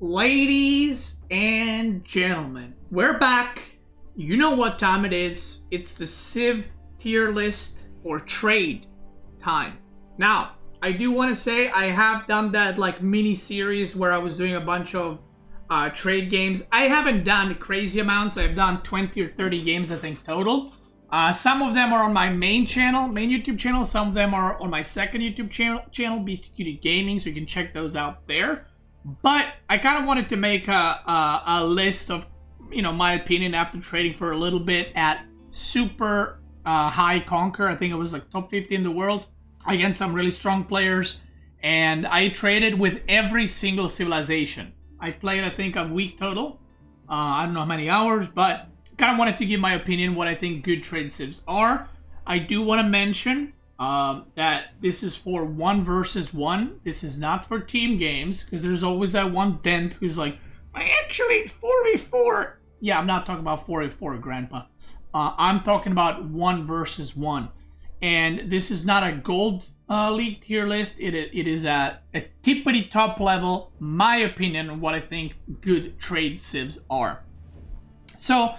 Ladies and gentlemen, we're back. You know what time it is. It's the Civ tier list for trade time. Now, I do want to say I have done that like mini series where I was doing a bunch of trade games. I haven't done crazy amounts. I've done 20 or 30 games I think total. Some of them are on my main YouTube channel. Some of them are on my second YouTube channel, Beastyqt Gaming, so you can check those out there. But I kind of wanted to make a list of, you know, my opinion after trading for a little bit at super high conquer. I think it was like top 50 in the world against some really strong players. And I traded with every single civilization. I played, I think, a week total. I don't know how many hours, but kind of wanted to give my opinion what I think good trade civs are. I do want to mention that this is for 1 versus 1. This is not for team games, because there's always that one dent who's like, I actually 4v4. Yeah, I'm not talking about 4v4, Grandpa. I'm talking about 1 versus 1. And this is not a gold league tier list. It is at a tippity top level, my opinion on what I think good trade civs are. So,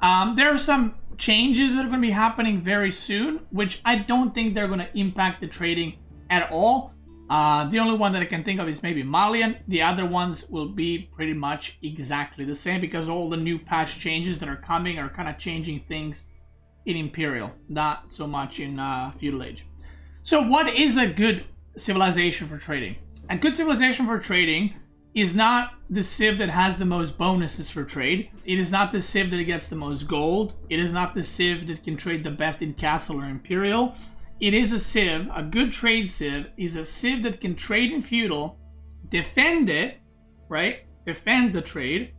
there are some changes that are going to be happening very soon, which I don't think they're going to impact the trading at all. The only one that I can think of is maybe Malian. The other ones will be pretty much exactly the same because all the new patch changes that are coming are kind of changing things in Imperial, not so much in Feudal Age. So what is a good civilization for trading? A good civilization for trading is not the civ that has the most bonuses for trade. It is not the civ that gets the most gold. It is not the civ that can trade the best in Castle or Imperial. It is a civ, a good trade civ, is a civ that can trade in Feudal, defend it, right? Defend the trade,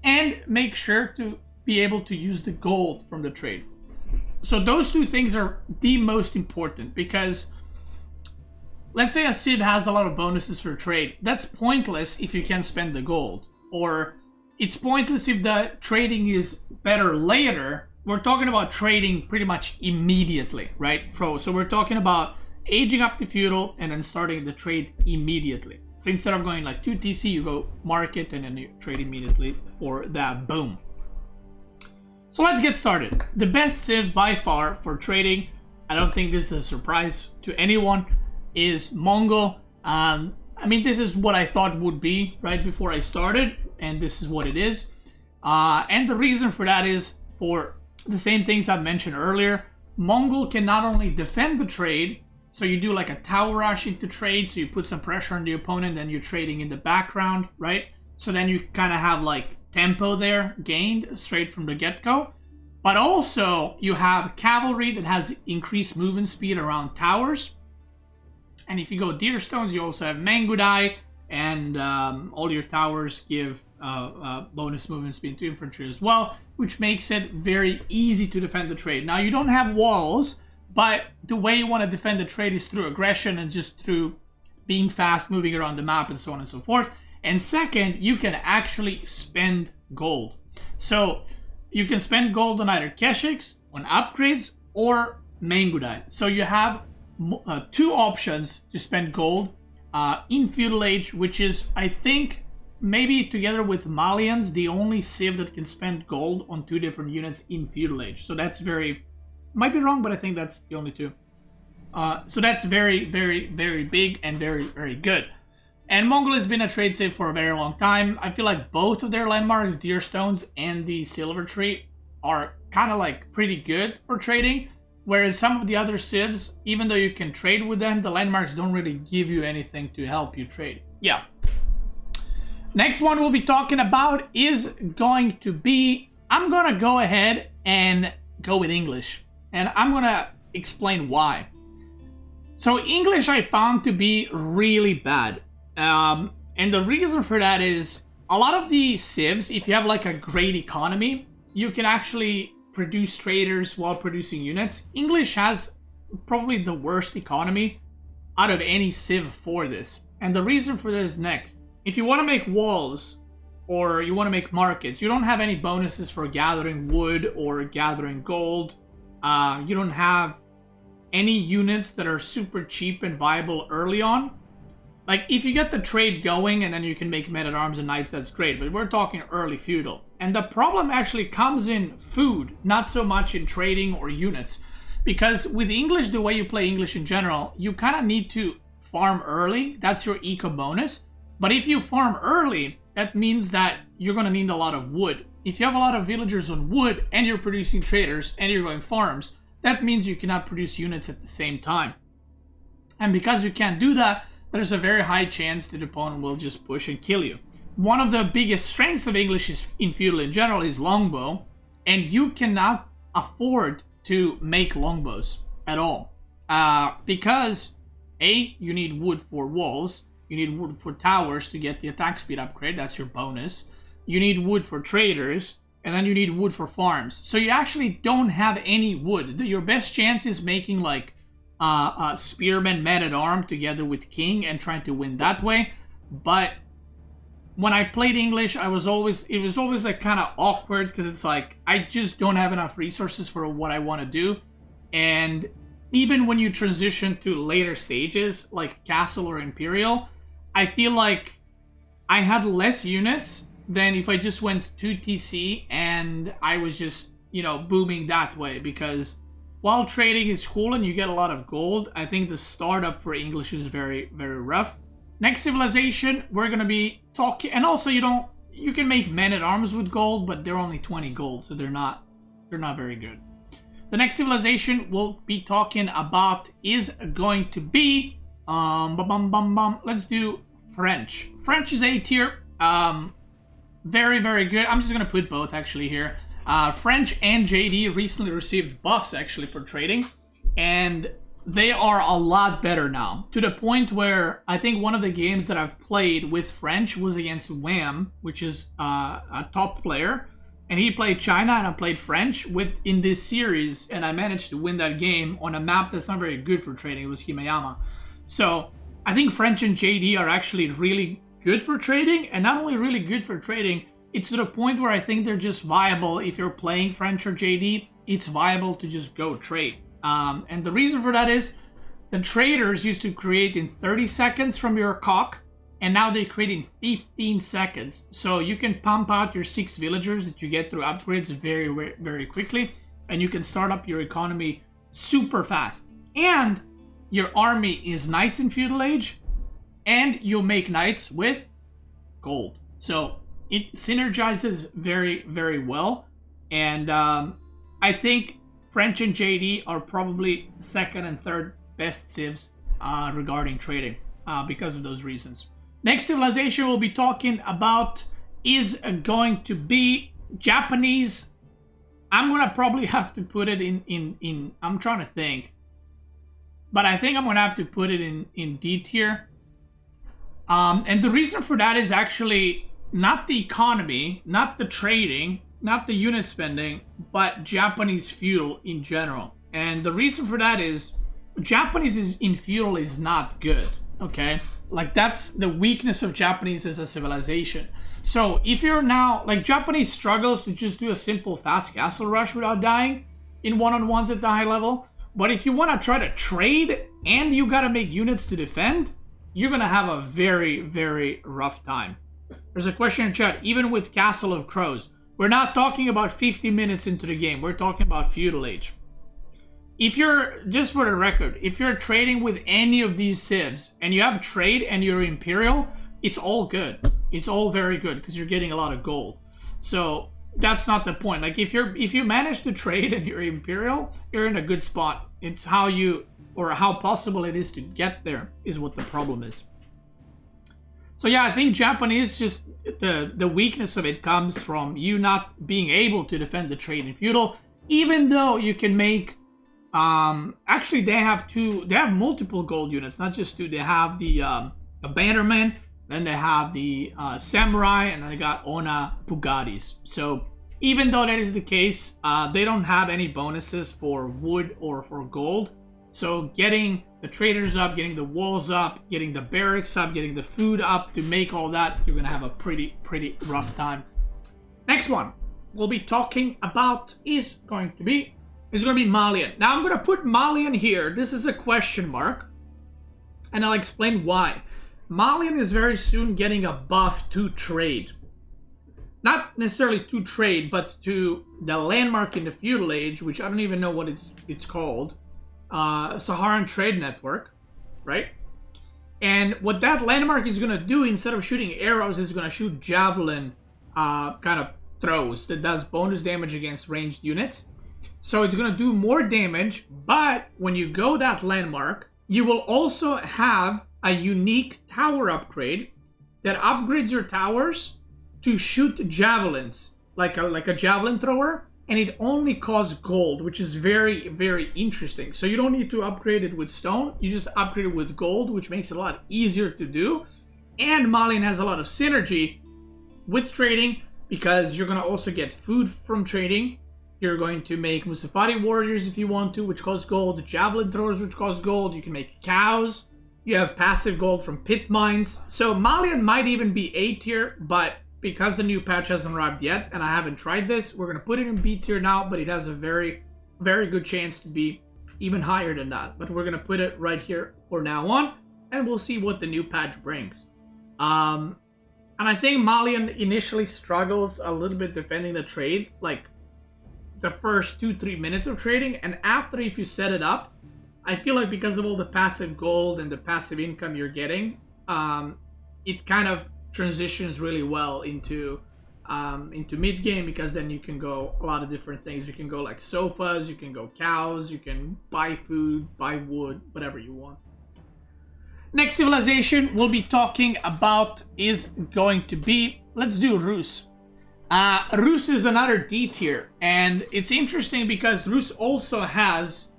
and make sure to be able to use the gold from the trade. So those two things are the most important because let's say a civ has a lot of bonuses for trade. That's pointless if you can't spend the gold. Or it's pointless if the trading is better later. We're talking about trading pretty much immediately, right? So we're talking about aging up to feudal and then starting the trade immediately. So instead of going like 2 TC, you go market and then you trade immediately for that. Boom. So let's get started. The best civ by far for trading, I don't think this is a surprise to anyone, is Mongol. I mean, this is what I thought would be right before I started, and this is what it is. And the reason for that is for the same things I've mentioned earlier. Mongol can not only defend the trade, so you do like a tower rush into trade, so you put some pressure on the opponent, and you're trading in the background, right? So then you kind of have like tempo there gained straight from the get-go. But also you have cavalry that has increased movement speed around towers. And if you go deer stones, you also have Mangudai, and all your towers give bonus movement speed to infantry as well, which makes it very easy to defend the trade. Now, you don't have walls, but the way you want to defend the trade is through aggression and just through being fast, moving around the map, and so on and so forth. And second, you can actually spend gold. So you can spend gold on either Keshiks, on upgrades, or Mangudai. So you have 2 options to spend gold in Feudal Age, which is, I think, maybe together with Malians, the only civ that can spend gold on 2 different units in Feudal Age. So that's very, might be wrong, but I think that's the only 2. So that's very, very, very big and very, very good. And Mongol has been a trade civ for a very long time. I feel like both of their landmarks, Deer Stones and the Silver Tree, are kind of like pretty good for trading. Whereas some of the other civs, even though you can trade with them, the landmarks don't really give you anything to help you trade. Yeah. Next one we'll be talking about is going to be, I'm going to go ahead and go with English. And I'm going to explain why. So English I found to be really bad. And the reason for that is a lot of the civs, if you have like a great economy, you can actually produce traders while producing units. English has probably the worst economy out of any civ for this. And the reason for this is next. If you want to make walls or you want to make markets, you don't have any bonuses for gathering wood or gathering gold. You don't have any units that are super cheap and viable early on. Like, if you get the trade going and then you can make men-at-arms and knights, that's great. But we're talking early feudal. And the problem actually comes in food, not so much in trading or units. Because with English, the way you play English in general, you kind of need to farm early. That's your eco bonus. But if you farm early, that means that you're going to need a lot of wood. If you have a lot of villagers on wood and you're producing traders and you're going farms, that means you cannot produce units at the same time. And because you can't do that, there's a very high chance that the opponent will just push and kill you. One of the biggest strengths of English in feudal in general is longbow, and you cannot afford to make longbows at all. Because, A, you need wood for walls, you need wood for towers to get the attack speed upgrade, that's your bonus. You need wood for traders, and then you need wood for farms. So you actually don't have any wood. Your best chance is making like spearman man-at-arm together with king and trying to win that way. But when I played English, it was always like kind of awkward because it's like I just don't have enough resources for what I want to do. And even when you transition to later stages like Castle or Imperial, I feel like I had less units than if I just went to TC and I was just, you know, booming that way. Because while trading is cool and you get a lot of gold, I think the startup for English is very, very rough. Next civilization, we're gonna be talking, and also you can make men-at-arms with gold, but they're only 20 gold, so they're not very good. The next civilization we'll be talking about is going to be let's do French. French is A tier. Very, very good. I'm just gonna put both actually here. French and JD recently received buffs actually for trading, and they are a lot better now, to the point where I think one of the games that I've played with French was against Wham, which is a top player, and he played China and I played French in this series, and I managed to win that game on a map that's not very good for trading. It was Himayama. So I think French and JD are actually really good for trading, and not only really good for trading, it's to the point where I think they're just viable. If you're playing French or JD, it's viable to just go trade. And the reason for that is the traders used to create in 30 seconds from your cock, and now they create in 15 seconds. So you can pump out your 6 villagers that you get through upgrades very, very, very quickly, and you can start up your economy super fast. And your army is knights in feudal age, and you'll make knights with gold. So it synergizes very, very well. And I think French and JD are probably second and third best civs regarding trading because of those reasons. Next civilization we'll be talking about is going to be Japanese. I'm gonna probably have to put it in I'm trying to think, but I think I'm gonna have to put it in D tier. And the reason for that is actually not the economy, not the trading, not the unit spending, but Japanese feudal in general. And the reason for that is Japanese in feudal is not good, okay? Like, that's the weakness of Japanese as a civilization. So if you're now, like, Japanese struggles to just do a simple fast castle rush without dying in one-on-ones at the high level. But if you want to try to trade and you gotta make units to defend, you're gonna have a very, very rough time. There's a question in chat, even with Castle of Crows, we're not talking about 50 minutes into the game, we're talking about feudal age. If you're, just for the record, if you're trading with any of these civs and you have trade and you're Imperial, it's all good. It's all very good because you're getting a lot of gold. So that's not the point. Like, if you manage to trade and you're Imperial, you're in a good spot. It's how you, or how possible it is to get there is what the problem is. So yeah, I think Japanese, just the weakness of it comes from you not being able to defend the trade in feudal, even though you can make, actually they have multiple gold units, not just 2. They have the bannerman, then they have the samurai, and then they got Ona Bugattis. So even though that is the case, they don't have any bonuses for wood or for gold. So getting the traders up, getting the walls up, getting the barracks up, getting the food up to make all that, you're gonna have a pretty rough time. Next one we'll be talking about is going to be Malian. Now I'm gonna put Malian here. This is a question mark, and I'll explain why. Malian is very soon getting a buff to trade. Not necessarily to trade, but to the landmark in the feudal age, which I don't even know what it's called. Saharan Trade Network, right? And what that landmark is going to do, instead of shooting arrows, is going to shoot javelin kind of throws that does bonus damage against ranged units. So it's going to do more damage, but when you go that landmark, you will also have a unique tower upgrade that upgrades your towers to shoot javelins, like a javelin thrower, and it only costs gold, which is very, very interesting. So you don't need to upgrade it with stone, you just upgrade it with gold, which makes it a lot easier to do. And Malian has a lot of synergy with trading, because you're going to also get food from trading. You're going to make Musafati warriors if you want to, which costs gold, javelin throwers, which cost gold. You can make cows. You have passive gold from pit mines. So Malian might even be A tier, but because the new patch hasn't arrived yet, and I haven't tried this, we're going to put it in B tier now, but it has a very, very good chance to be even higher than that. But we're going to put it right here for now on, and we'll see what the new patch brings. And I think Malian initially struggles a little bit defending the trade, like the first 2-3 minutes of trading, and after, if you set it up, I feel like because of all the passive gold and the passive income you're getting, it kind of transitions really well into mid game, because then you can go a lot of different things. You can go like sofas, you can go cows, you can buy food, buy wood, whatever you want. Next civilization we'll be talking about is going to be, let's do Roose. Roose is another D tier, and it's interesting because Roose also has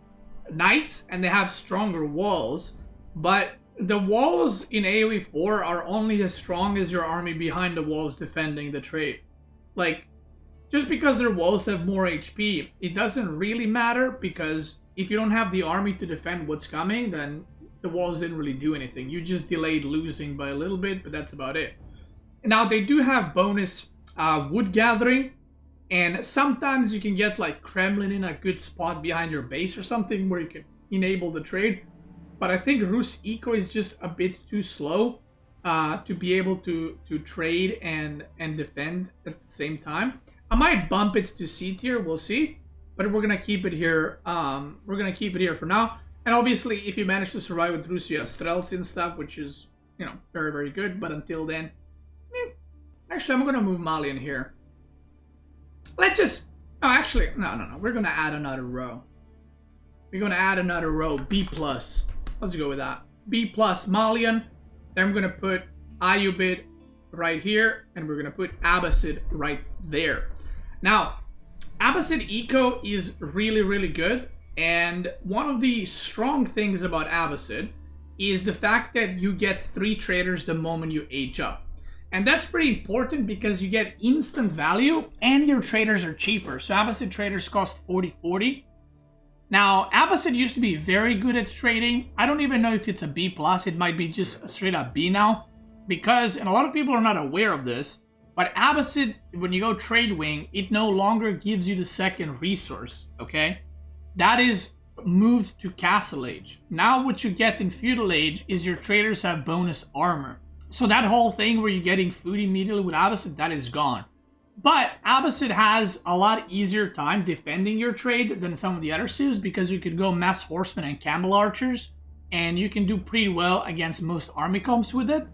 knights and they have stronger walls, but the walls in AOE4 are only as strong as your army behind the walls defending the trade. Like, just because their walls have more HP, it doesn't really matter, because if you don't have the army to defend what's coming, then the walls didn't really do anything. You just delayed losing by a little bit, but that's about it. Now, they do have bonus wood gathering, and sometimes you can get like Kremlin in a good spot behind your base or something where you can enable the trade. But I think Roose Eco is just a bit too slow to be able to trade and defend at the same time. I might bump it to C tier, we'll see. But we're gonna keep it here. We're gonna keep it here for now. And obviously, if you manage to survive with Roose, you have Strelts and stuff, which is, you know, very, very good. But until then, actually, I'm gonna move Malian here. Let's just, oh, actually, no. We're gonna add another row. We're gonna add another row, B+. Let's go with that. B+ Malian. Then we're gonna put Ibid right here, and we're gonna put Abbasid right there. Now, Abbasid Eco is really, really good, and one of the strong things about Abbasid is the fact that you get 3 traders the moment you age up. And that's pretty important because you get instant value and your traders are cheaper. So Abbasid traders cost 40. Now, Abbasid used to be very good at trading. I don't even know if it's a B+. It might be just a straight up B now. Because, and a lot of people are not aware of this, but Abbasid, when you go trade wing, it no longer gives you the second resource, okay? That is moved to Castle Age. Now what you get in Feudal Age is your traders have bonus armor. So that whole thing where you're getting food immediately with Abbasid, that is gone. But Abbasid has a lot easier time defending your trade than some of the other civs, because you could go mass horsemen and camel archers, and you can do pretty well against most army comps with it.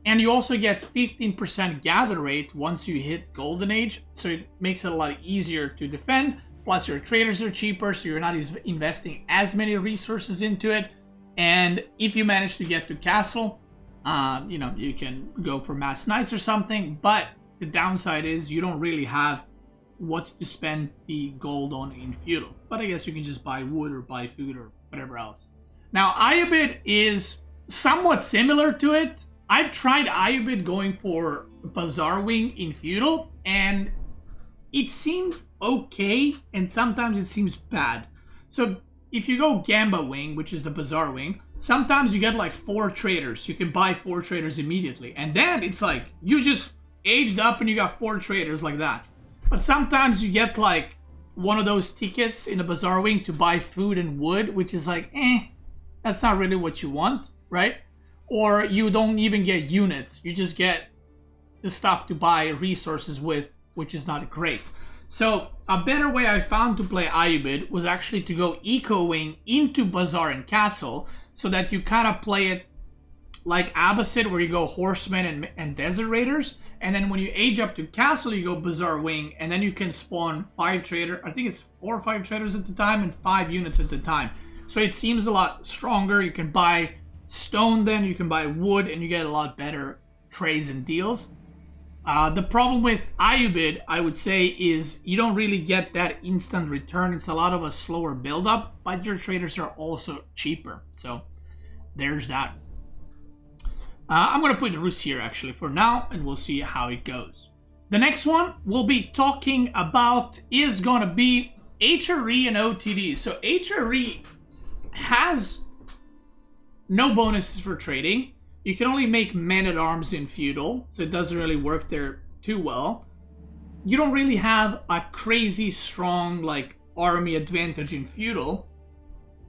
And you also get 15% gather rate once you hit Golden Age, so it makes it a lot easier to defend. Plus your traders are cheaper, so you're not investing as many resources into it. And if you manage to get to Castle, you know, you can go for mass knights or something, but the downside is you don't really have what to spend the gold on in feudal. But I guess you can just buy wood or buy food or whatever else. Now, Ibid is somewhat similar to it. I've tried Ibid going for Bazaar Wing in feudal, and it seemed okay, and sometimes it seems bad. So if you go Gamba Wing, which is the Bazaar Wing, sometimes you get like 4 traders. You can buy 4 traders immediately. And then it's like, you just aged up and you got 4 traders like that. But sometimes you get like one of those tickets in the Bazaar Wing to buy food and wood, which is like, that's not really what you want, right? or you don't even get units. You just get the stuff to buy resources with, which is not great. So a better way I found to play Ibid was actually to go eco-wing into Bazaar and Castle, so that you kind of play it like Abbasid, where you go Horsemen and Desert Raiders, and then when you age up to Castle, you go Bazaar Wing, and then you can spawn 5 traders. I think it's 4 or 5 traders at the time and 5 units at the time. So it seems a lot stronger. You can buy stone, then you can buy wood, and you get a lot better trades and deals. The problem with Ibid, I would say, is you don't really get that instant return. It's a lot of a slower build-up, but your traders are also cheaper. So there's that. I'm going to put Roose here actually for now, and we'll see how it goes. The next one we'll be talking about is going to be HRE and OTD. So HRE has no bonuses for trading. You can only make men-at-arms in feudal, so it doesn't really work there too well. You don't really have a crazy strong like army advantage in feudal.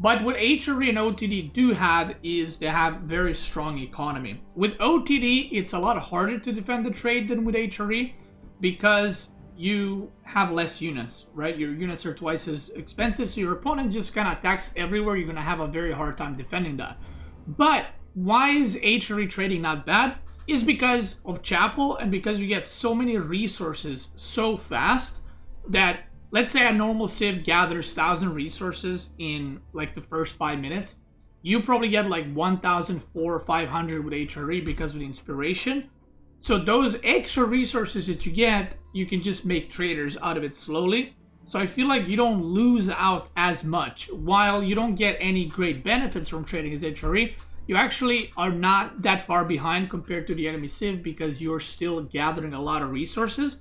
But what HRE and OTD do have is they have very strong economy. With OTD, it's a lot harder to defend the trade than with HRE because you have less units, right? Your units are twice as expensive, so your opponent just kind of attacks everywhere. You're going to have a very hard time defending that. But why is HRE trading not bad? Is because of Chapel and because you get so many resources so fast that, let's say a normal Civ gathers 1,000 resources in like the first 5 minutes. You probably get like 1,400 or 500 with HRE because of the inspiration. So those extra resources that you get, you can just make traders out of it slowly. So I feel like you don't lose out as much. While you don't get any great benefits from trading as HRE, you actually are not that far behind compared to the enemy Civ because you're still gathering a lot of resources.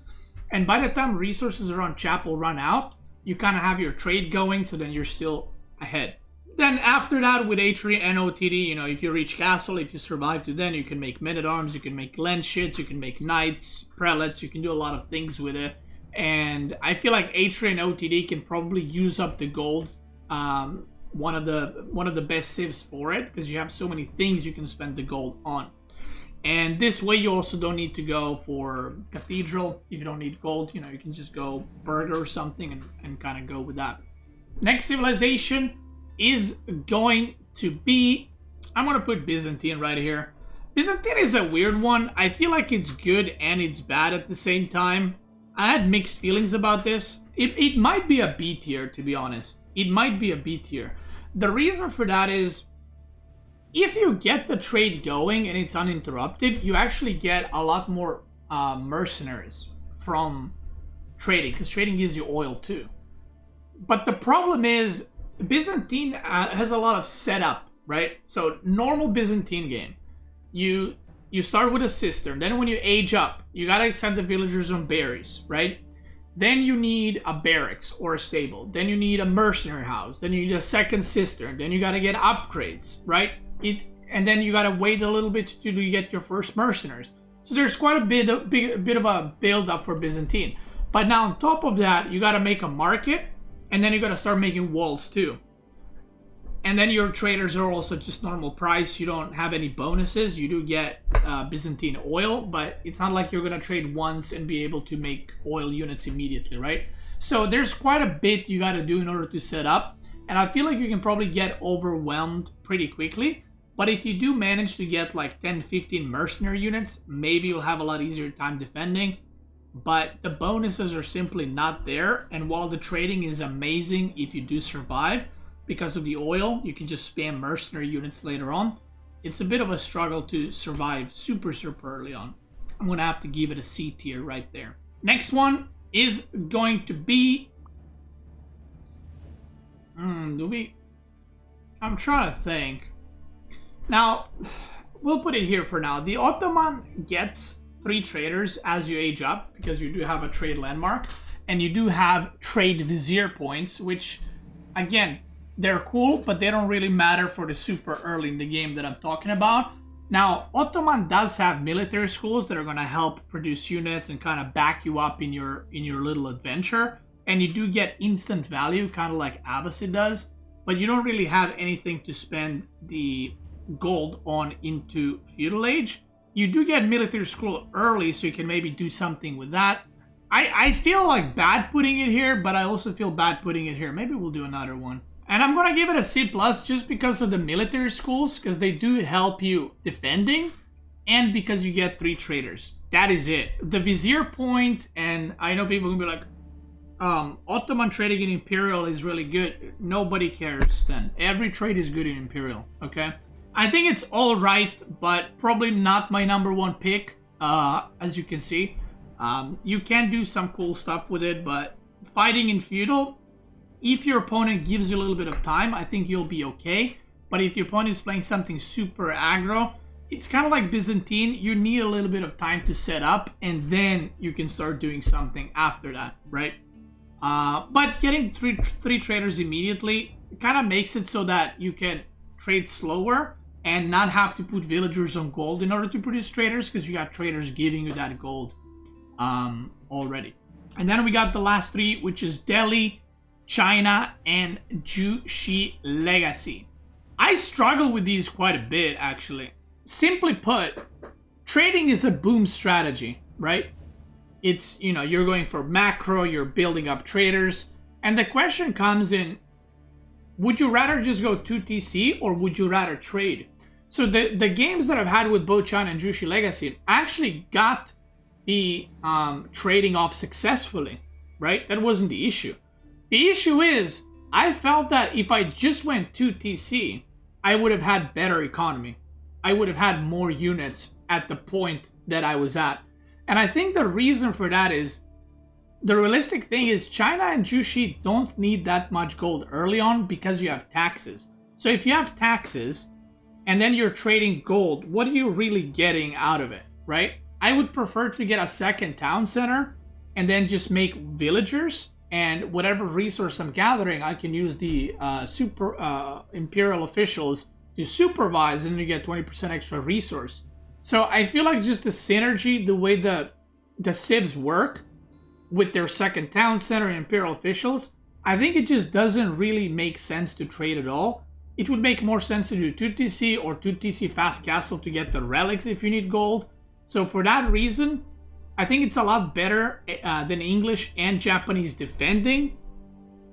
And by the time resources around Chapel run out, you kind of have your trade going, so then you're still ahead. Then after that, with HRE and OTD, you know, if you reach Castle, if you survive to then, you can make men-at-arms, you can make lens shits, you can make knights, prelates, you can do a lot of things with it. And I feel like HRE and OTD can probably use up the gold, one of the best civs for it, because you have so many things you can spend the gold on. And this way you also don't need to go for Cathedral. If you don't need gold, you know, you can just go Burger or something and kind of go with that. Next civilization is going to be, I'm going to put Byzantine right here. Byzantine is a weird one. I feel like it's good and it's bad at the same time. I had mixed feelings about this. It might be a B tier, to be honest. It might be a B tier. The reason for that is, if you get the trade going and it's uninterrupted, you actually get a lot more mercenaries from trading, because trading gives you oil too. But the problem is, Byzantine has a lot of setup, right? So normal Byzantine game, you start with a cistern. Then when you age up, you gotta send the villagers on berries, right? Then you need a barracks or a stable. Then you need a mercenary house. Then you need a second cistern. Then you gotta get upgrades, right? And then you gotta wait a little bit to get your first mercenaries. So there's quite a bit of a build up for Byzantine. But now on top of that, you gotta make a market, and then you gotta start making walls too. And then your traders are also just normal price. You don't have any bonuses. You do get Byzantine oil, but it's not like you're gonna trade once and be able to make oil units immediately, right? So there's quite a bit you gotta do in order to set up. And I feel like you can probably get overwhelmed pretty quickly. But if you do manage to get like 10-15 mercenary units, maybe you'll have a lot easier time defending. But the bonuses are simply not there. And while the trading is amazing if you do survive, because of the oil, you can just spam mercenary units later on. It's a bit of a struggle to survive super early on. I'm going to have to give it a C tier right there. Next one is going to be... I'm trying to think. Now, we'll put it here for now. The Ottoman gets 3 traders as you age up, because you do have a trade landmark, and you do have trade vizier points, which, again, they're cool, but they don't really matter for the super early in the game that I'm talking about. Now, Ottoman does have military schools that are going to help produce units and kind of back you up in your little adventure, and you do get instant value, kind of like Abbasid does, but you don't really have anything to spend the gold on into feudal age. You do get military school early, so you can maybe do something with that. I feel like bad putting it here, but I also feel bad putting it here. Maybe we'll do another one. And I'm gonna give it a C+ just because of the military schools, because they do help you defending, and because you get 3 traders. That is it. The Vizier point, and I know people will be like, Ottoman trading in Imperial is really good. Nobody cares then. Every trade is good in Imperial, okay? I think it's alright, but probably not my #1 pick, as you can see. You can do some cool stuff with it, but fighting in feudal, if your opponent gives you a little bit of time, I think you'll be okay. But if your opponent is playing something super aggro, it's kind of like Byzantine. You need a little bit of time to set up, and then you can start doing something after that, right? But getting three traders immediately kind of makes it so that you can trade slower and not have to put villagers on gold in order to produce traders, because you got traders giving you that gold already. And then we got the last 3, which is Deli, China, and Jui Legacy. I struggle with these quite a bit, actually. Simply put, trading is a boom strategy, right? It's, you know, you're going for macro, you're building up traders, and the question comes in, would you rather just go 2TC or would you rather trade? So the games that I've had with both China and Jui Legacy actually got the trading off successfully, right? That wasn't the issue. The issue is, I felt that if I just went 2TC, I would have had better economy. I would have had more units at the point that I was at. And I think the reason for that is, the realistic thing is China and Jui don't need that much gold early on because you have taxes. So if you have taxes and then you're trading gold, what are you really getting out of it, right? I would prefer to get a second town center and then just make villagers, and whatever resource I'm gathering, I can use the Imperial officials to supervise, and you get 20% extra resource. So I feel like just the synergy, the way the civs work with their second town center and Imperial officials, I think it just doesn't really make sense to trade at all. It would make more sense to do 2TC or 2TC fast castle to get the relics if you need gold. So for that reason, I think it's a lot better than English and Japanese defending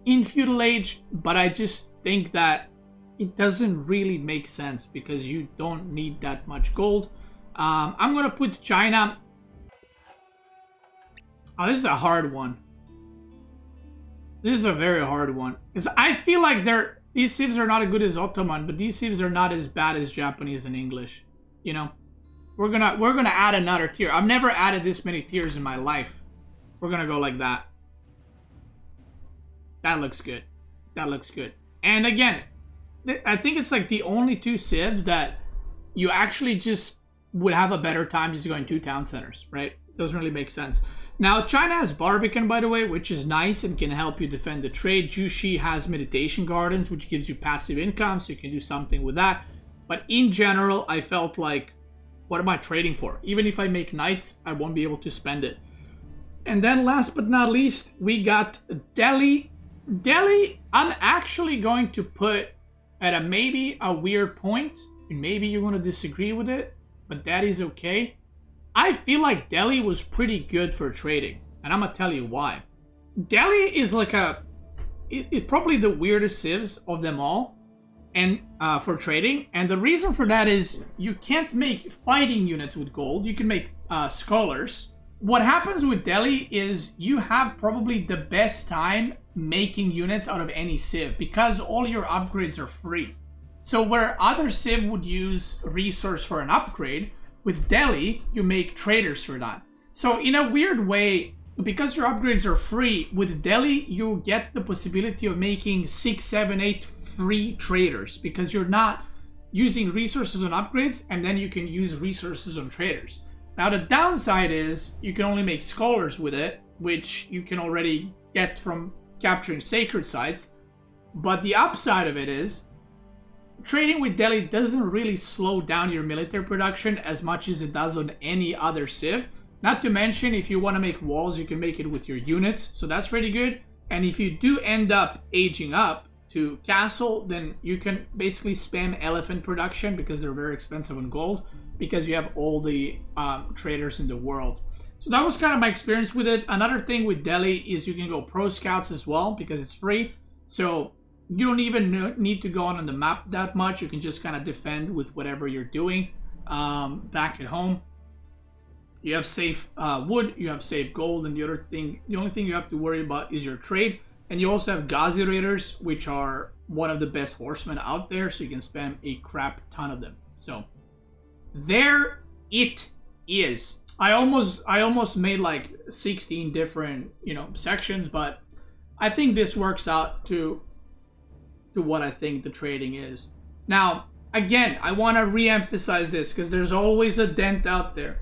in feudal age, but I just think that it doesn't really make sense because you don't need that much gold. I'm gonna put China. Oh, this is a hard one. This is a very hard one, because I feel like these civs are not as good as Ottoman, but these civs are not as bad as Japanese and English. You know, we're gonna add another tier. I've never added this many tiers in my life. We're gonna go like that. That looks good. That looks good. And again, I think it's like the only 2 civs that you actually just would have a better time just going 2 town centers, right? Doesn't really make sense. Now, China has Barbican, by the way, which is nice and can help you defend the trade. Jui has Meditation Gardens, which gives you passive income, so you can do something with that. But in general, I felt like, what am I trading for? Even if I make knights, I won't be able to spend it. And then last but not least, we got Deli. Deli, I'm actually going to put at a maybe a weird point, and maybe you're going to disagree with it, but that is okay. I feel like Deli was pretty good for trading, and I'm gonna tell you why. Deli is like it's probably the weirdest civs of them all, and for trading. And the reason for that is you can't make fighting units with gold. You can make scholars. What happens with Deli is you have probably the best time making units out of any civ because all your upgrades are free. So where other civ would use resource for an upgrade, with Deli, you make traders for that. So in a weird way, because your upgrades are free, with Deli, you get the possibility of making 6, 7, 8 free traders because you're not using resources on upgrades, and then you can use resources on traders. Now the downside is you can only make scholars with it, which you can already get from capturing sacred sites. But the upside of it is trading with Deli doesn't really slow down your military production as much as it does on any other civ. Not to mention, if you want to make walls, you can make it with your units, so that's pretty good. And if you do end up aging up, to castle, then you can basically spam elephant production because they're very expensive on gold, because you have all the traders in the world. So that was kind of my experience with it. Another thing with Deli is you can go pro scouts as well because it's free. So you don't even need to go on the map that much. You can just kind of defend with whatever you're doing back at home. You have safe wood, you have safe gold, and the only thing you have to worry about is your trade. And you also have Ghazi Raiders, which are one of the best horsemen out there, so you can spam a crap ton of them. So there it is. I almost made like 16 different, sections, but I think this works out to what I think the trading is. Now, again, I want to re-emphasize this because there's always a dent out there.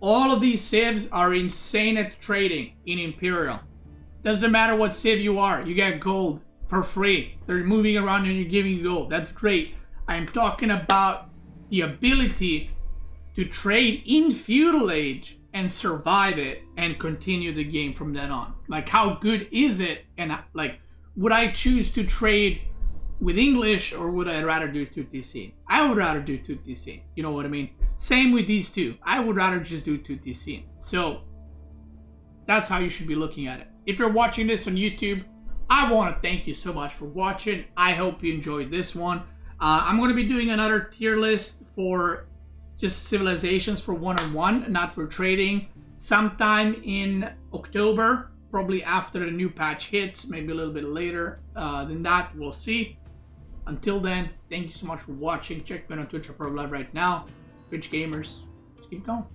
All of these civs are insane at trading in Imperial. Doesn't matter what civ you are, you get gold for free. They're moving around and you're giving you gold. That's great. I'm talking about the ability to trade in feudal age and survive it and continue the game from then on. Like, how good is it? And like, would I choose to trade with English or would I rather do TTC? I would rather do TTC. You know what I mean? Same with these two. I would rather just do TTC. So that's how you should be looking at it. If you're watching this on YouTube, I want to thank you so much for watching. I hope you enjoyed this one. I'm going to be doing another tier list for just civilizations for one-on-one, not for trading, sometime in October, probably after the new patch hits, maybe a little bit later than that. We'll see. Until then, thank you so much for watching. Check me out on Twitch or Pro Live right now. Twitch gamers, let's keep going.